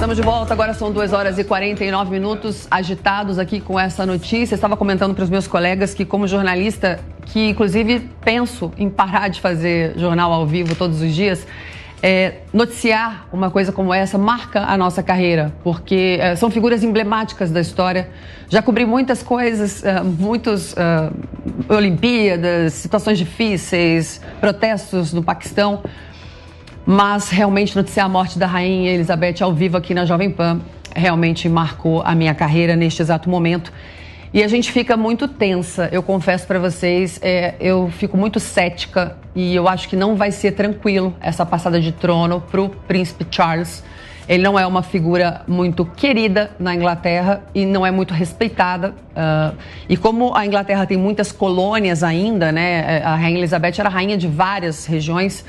Estamos de volta, agora são 2h49, agitados aqui com essa notícia. Eu estava comentando para os meus colegas que, como jornalista, que inclusive penso em parar de fazer jornal ao vivo todos os dias, noticiar uma coisa como essa marca a nossa carreira, porque são figuras emblemáticas da história. Já cobri muitas coisas, Olimpíadas, situações difíceis, protestos no Paquistão. Mas realmente noticiar a morte da Rainha Elizabeth ao vivo aqui na Jovem Pan realmente marcou a minha carreira neste exato momento. E a gente fica muito tensa, eu confesso para vocês, eu fico muito cética e eu acho que não vai ser tranquilo essa passada de trono para o Príncipe Charles. Ele não é uma figura muito querida na Inglaterra e não é muito respeitada. E como a Inglaterra tem muitas colônias ainda, né, a Rainha Elizabeth era rainha de várias regiões.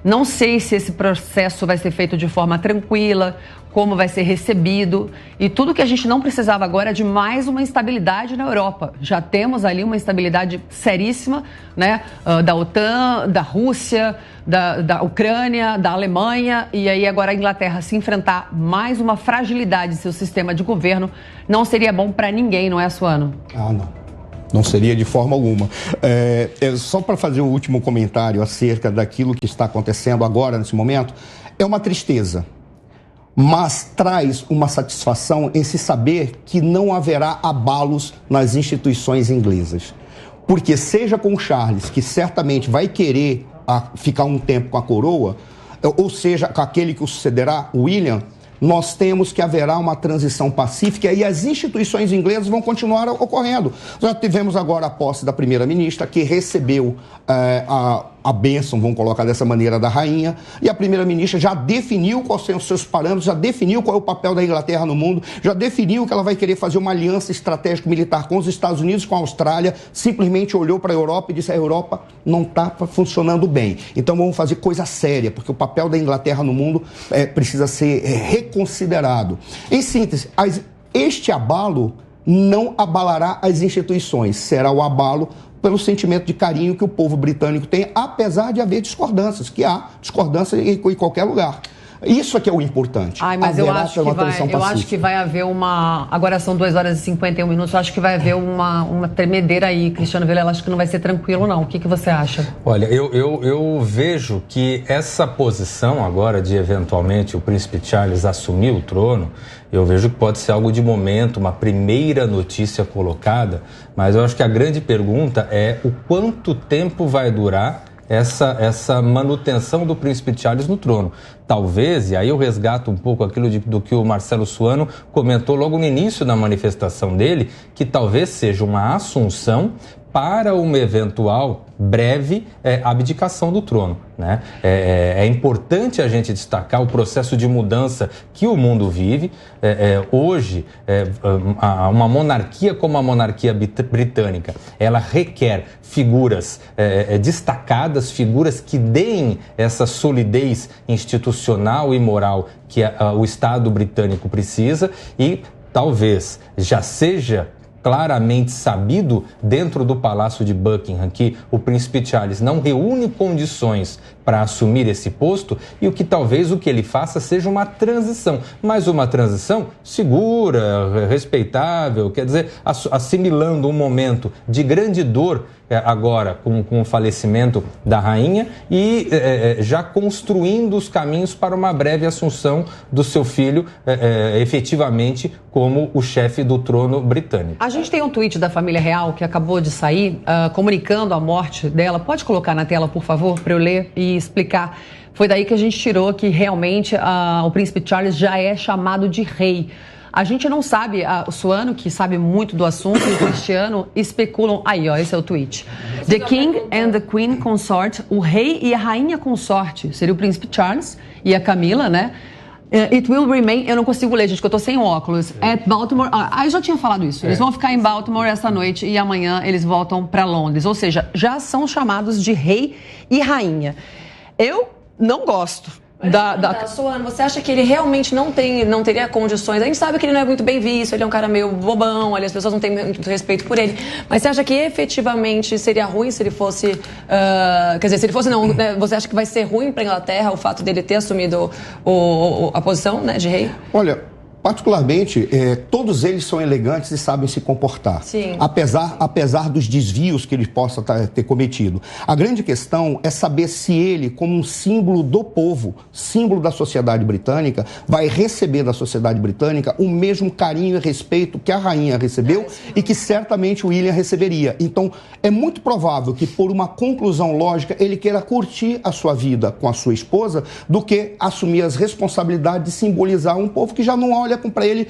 Não sei se esse processo vai ser feito de forma tranquila, como vai ser recebido. E tudo que a gente não precisava agora é de mais uma instabilidade na Europa. Já temos ali uma instabilidade seríssima, né? Da OTAN, da Rússia, da Ucrânia, da Alemanha. E aí agora a Inglaterra se enfrentar mais uma fragilidade em seu sistema de governo não seria bom para ninguém, não é, Suano? Ah, não. Não seria de forma alguma. Só para fazer o último comentário acerca daquilo que está acontecendo agora, nesse momento, é uma tristeza, mas traz uma satisfação em se saber que não haverá abalos nas instituições inglesas. Porque seja com o Charles, que certamente vai querer ficar um tempo com a coroa, ou seja, com aquele que o sucederá, o William, nós temos que haverá uma transição pacífica e as instituições inglesas vão continuar ocorrendo. Já tivemos agora a posse da primeira-ministra, que recebeu a bênção, vamos colocar dessa maneira, da rainha, e a primeira-ministra já definiu quais são os seus parâmetros, já definiu qual é o papel da Inglaterra no mundo, já definiu que ela vai querer fazer uma aliança estratégico-militar com os Estados Unidos, com a Austrália, simplesmente olhou para a Europa e disse: a Europa não está funcionando bem, então vamos fazer coisa séria, porque o papel da Inglaterra no mundo precisa ser reconsiderado. Em síntese, este abalo não abalará as instituições, será o abalo pelo sentimento de carinho que o povo britânico tem, apesar de haver discordâncias, que há discordância em qualquer lugar. Isso é que é o importante. Mas eu acho que vai haver uma... Agora são 2h51, eu acho que vai haver uma tremedeira aí. Cristiano Vilela, acho que não vai ser tranquilo, não. O que você acha? Olha, eu vejo que essa posição agora de, eventualmente, o Príncipe Charles assumir o trono, eu vejo que pode ser algo de momento, uma primeira notícia colocada, mas eu acho que a grande pergunta é o quanto tempo vai durar essa manutenção do Príncipe Charles no trono. Talvez, e aí eu resgato um pouco aquilo do que o Marcelo Suano comentou logo no início da manifestação dele, que talvez seja uma assunção para uma eventual breve abdicação do trono, né? É importante a gente destacar o processo de mudança que o mundo vive. Hoje, uma monarquia como a monarquia britânica, ela requer figuras destacadas, figuras que deem essa solidez institucional e moral que o Estado britânico precisa, e talvez já seja claramente sabido dentro do Palácio de Buckingham que o Príncipe Charles não reúne condições para assumir esse posto, e talvez o que ele faça seja uma transição, mas uma transição segura, respeitável, quer dizer, assimilando um momento de grande dor agora com o falecimento da rainha e já construindo os caminhos para uma breve assunção do seu filho efetivamente como o chefe do trono britânico. A gente tem um tweet da família real que acabou de sair comunicando a morte dela. Pode colocar na tela, por favor, para eu ler e explicar. Foi daí que a gente tirou que realmente o Príncipe Charles já é chamado de rei. A gente não sabe, o Suano, que sabe muito do assunto, e o Cristiano especulam. Aí, ó, esse é o tweet. The King and the Queen Consort, o rei e a rainha consorte, seria o Príncipe Charles e a Camila, né? It will remain, eu não consigo ler, gente, porque eu tô sem óculos. At Baltimore, eu já tinha falado isso. Eles vão ficar em Baltimore essa noite e amanhã eles voltam para Londres. Ou seja, já são chamados de rei e rainha. Eu não gosto Soane, você acha que ele realmente não teria condições? A gente sabe que ele não é muito bem visto, ele é um cara meio bobão, ali as pessoas não têm muito respeito por ele. Mas você acha que efetivamente seria ruim se ele fosse... quer dizer, se ele fosse não, né, você acha que vai ser ruim para a Inglaterra o fato dele ter assumido a posição, né, de rei? Olha, particularmente, todos eles são elegantes e sabem se comportar. Sim. Apesar dos desvios que ele possa ter cometido. A grande questão é saber se ele, como um símbolo do povo, símbolo da sociedade britânica, vai receber da sociedade britânica o mesmo carinho e respeito que a rainha recebeu e que certamente o William receberia. Então, é muito provável que, por uma conclusão lógica, ele queira curtir a sua vida com a sua esposa do que assumir as responsabilidades de simbolizar um povo que já não olha para ele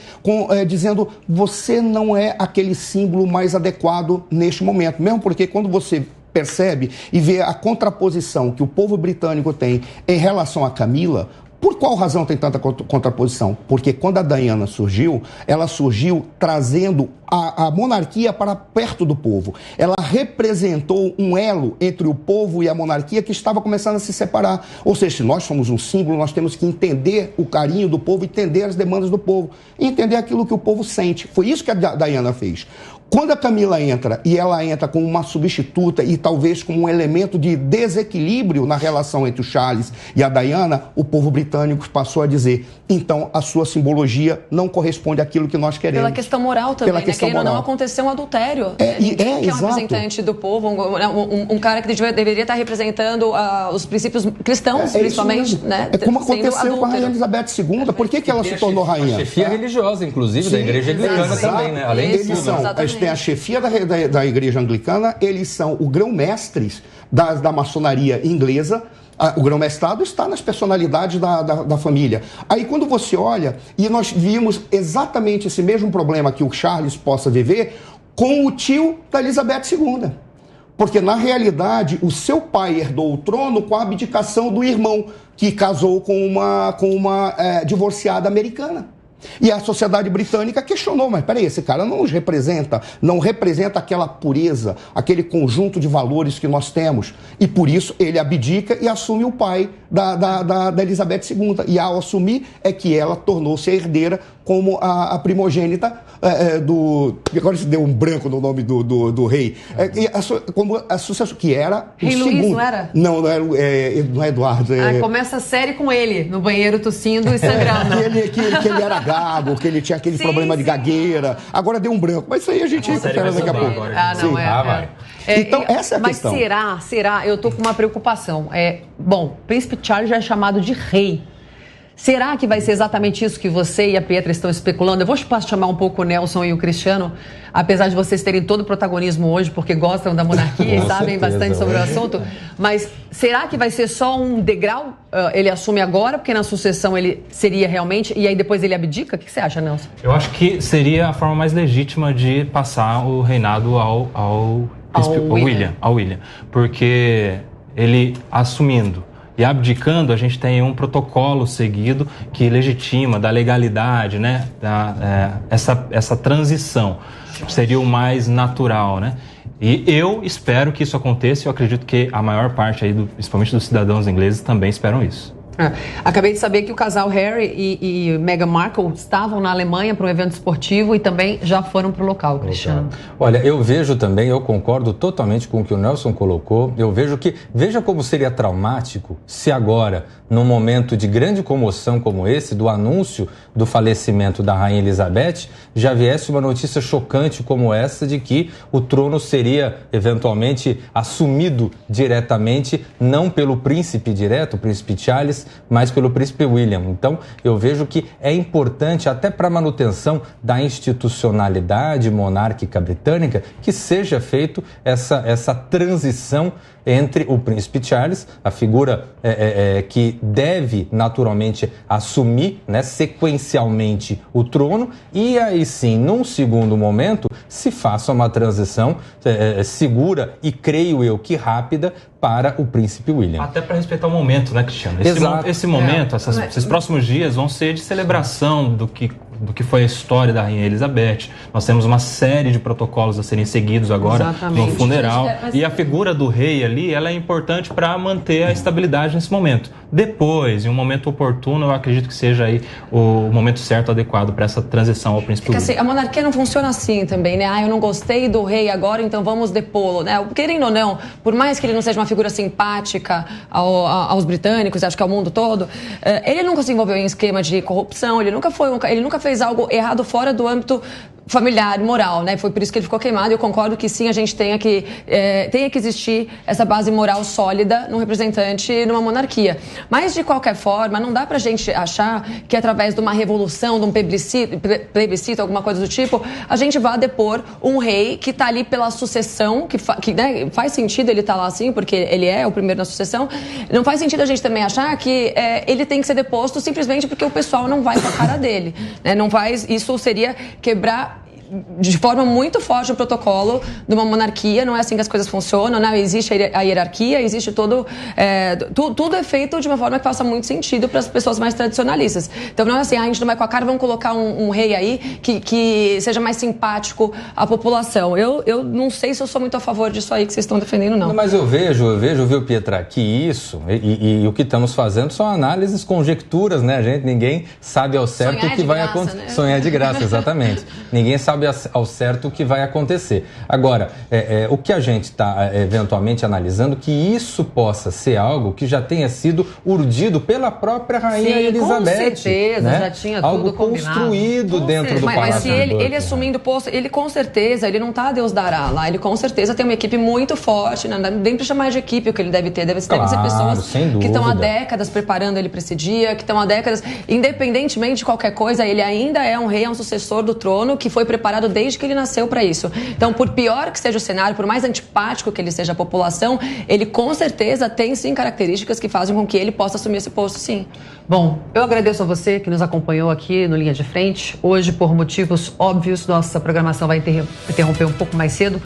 dizendo: você não é aquele símbolo mais adequado neste momento. Mesmo porque quando você percebe e vê a contraposição que o povo britânico tem em relação a Camila, por qual razão tem tanta contraposição? Porque quando a Diana surgiu, ela surgiu trazendo a monarquia para perto do povo. Ela representou um elo entre o povo e a monarquia que estava começando a se separar. Ou seja, se nós somos um símbolo, nós temos que entender o carinho do povo, entender as demandas do povo, entender aquilo que o povo sente. Foi isso que a Diana fez. Quando a Camila entra, e ela entra como uma substituta e talvez como um elemento de desequilíbrio na relação entre o Charles e a Diana, o povo britânico passou a dizer: então a sua simbologia não corresponde àquilo que nós queremos. Pela questão moral também, Pela questão moral. Não aconteceu um adultério. Ninguém que é um exato. representante do povo, um cara que deveria estar representando os princípios cristãos, principalmente. Né? É como aconteceu com a Rainha Elizabeth II. Por que ela se tornou rainha? A chefia religiosa, inclusive, da Igreja Anglicana também, né? Além disso, eles têm a chefia da Igreja Anglicana, eles são o grão-mestres da maçonaria inglesa. O grão-mestrado está nas personalidades da família. Aí quando você olha, e nós vimos exatamente esse mesmo problema que o Charles possa viver com o tio da Elizabeth II. Porque, na realidade, o seu pai herdou o trono com a abdicação do irmão, que casou com uma divorciada americana. E a sociedade britânica questionou: mas peraí, esse cara não representa aquela pureza, aquele conjunto de valores que nós temos. E por isso ele abdica e assume o pai da Elizabeth II. E ao assumir é que ela tornou-se a herdeira como a primogênita agora se deu um branco no nome do rei. Como a sucessão, que era Rei o Luís, segundo. não era? Não é Eduardo. Começa a série com ele, no banheiro tossindo e sangrando. que ele era gago, que ele tinha aquele problema de gagueira. Agora deu um branco. Mas isso aí a gente recupera daqui a pouco. Vai. Então, essa é a mas questão. Será? Eu tô com uma preocupação. Bom, Príncipe Charles já é chamado de rei. Será que vai ser exatamente isso que você e a Pietra estão especulando? Eu vou chamar um pouco o Nelson e o Cristiano, apesar de vocês terem todo o protagonismo hoje, porque gostam da monarquia e sabem bastante sobre o assunto. Mas será que vai ser só um degrau? Ele assume agora, porque na sucessão ele seria realmente, e aí depois ele abdica? O que você acha, Nelson? Eu acho que seria a forma mais legítima de passar o reinado ao William. Porque ele assumindo e abdicando, a gente tem um protocolo seguido que legitima, da legalidade, né? Essa transição seria o mais natural, né? E eu espero que isso aconteça. Eu acredito que a maior parte aí, principalmente dos cidadãos ingleses, também esperam isso. Acabei de saber que o casal Harry e Meghan Markle estavam na Alemanha para um evento esportivo e também já foram para o local, Cristiano. Olha, eu vejo também, eu concordo totalmente com o que o Nelson colocou. Eu vejo veja como seria traumático se agora, num momento de grande comoção como esse, do anúncio do falecimento da Rainha Elizabeth, já viesse uma notícia chocante como essa de que o trono seria eventualmente assumido diretamente, não pelo príncipe direto, o príncipe Charles, mas pelo príncipe William. Então, eu vejo que é importante, até para a manutenção da institucionalidade monárquica britânica, que seja feito essa transição entre o príncipe Charles, a figura que deve naturalmente assumir, né, sequencialmente o trono, e aí sim, num segundo momento, se faça uma transição segura e, creio eu, que rápida para o príncipe William. Até para respeitar o momento, né, Cristiano? Esse momento, esses próximos dias vão ser de celebração do que do que foi a história da Rainha Elizabeth. Nós temos uma série de protocolos a serem seguidos agora no funeral. E a figura do rei ali, ela é importante para manter a estabilidade nesse momento. Depois, em um momento oportuno, eu acredito que seja aí o momento certo, adequado para essa transição ao príncipe William. Assim, a monarquia não funciona assim também, né? Eu não gostei do rei agora, então vamos depô-lo, né? Querendo ou não, por mais que ele não seja uma figura simpática aos britânicos, acho que ao mundo todo, ele nunca se envolveu em esquema de corrupção, ele nunca fez algo errado fora do âmbito familiar, moral, né? Foi por isso que ele ficou queimado. Eu concordo que sim, a gente tenha que existir essa base moral sólida num representante numa monarquia. Mas, de qualquer forma, não dá pra gente achar que através de uma revolução, de um plebiscito, alguma coisa do tipo, a gente vá depor um rei que tá ali pela sucessão, né, faz sentido ele estar lá assim, porque ele é o primeiro na sucessão. Não faz sentido a gente também achar que ele tem que ser deposto simplesmente porque o pessoal não vai com a cara dele, né? Não faz, isso seria quebrar de forma muito forte o protocolo de uma monarquia. Não é assim que as coisas funcionam, né? Existe a hierarquia, existe tudo é feito de uma forma que faça muito sentido para as pessoas mais tradicionalistas. Então não é assim, a gente não vai com a cara, vamos colocar um rei aí que seja mais simpático à população. Eu não sei se eu sou muito a favor disso aí que vocês estão defendendo, não. Mas eu vejo, viu, Pietra, que isso e o que estamos fazendo são análises, conjecturas, né, gente? Ninguém sabe ao certo o que vai acontecer. Né? Sonhar de graça, exatamente. Ninguém sabe ao certo o que vai acontecer. Agora, o que a gente está eventualmente analisando, que isso possa ser algo que já tenha sido urdido pela própria Rainha Elizabeth. Com certeza, né? já tinha tudo algo construído dentro do Palácio. Mas se ele assumindo o posto, ele com certeza, ele não está a Deus dará lá, ele com certeza tem uma equipe muito forte, né? Nem para chamar de equipe o que ele deve ter, devem ser pessoas que estão há décadas preparando ele para esse dia, que estão há décadas, independentemente de qualquer coisa, ele ainda é um rei, é um sucessor do trono que foi preparado desde que ele nasceu para isso. Então, por pior que seja o cenário, por mais antipático que ele seja à população, ele com certeza tem sim características que fazem com que ele possa assumir esse posto, sim. Bom, eu agradeço a você que nos acompanhou aqui no Linha de Frente. Hoje, por motivos óbvios, nossa programação vai interromper um pouco mais cedo.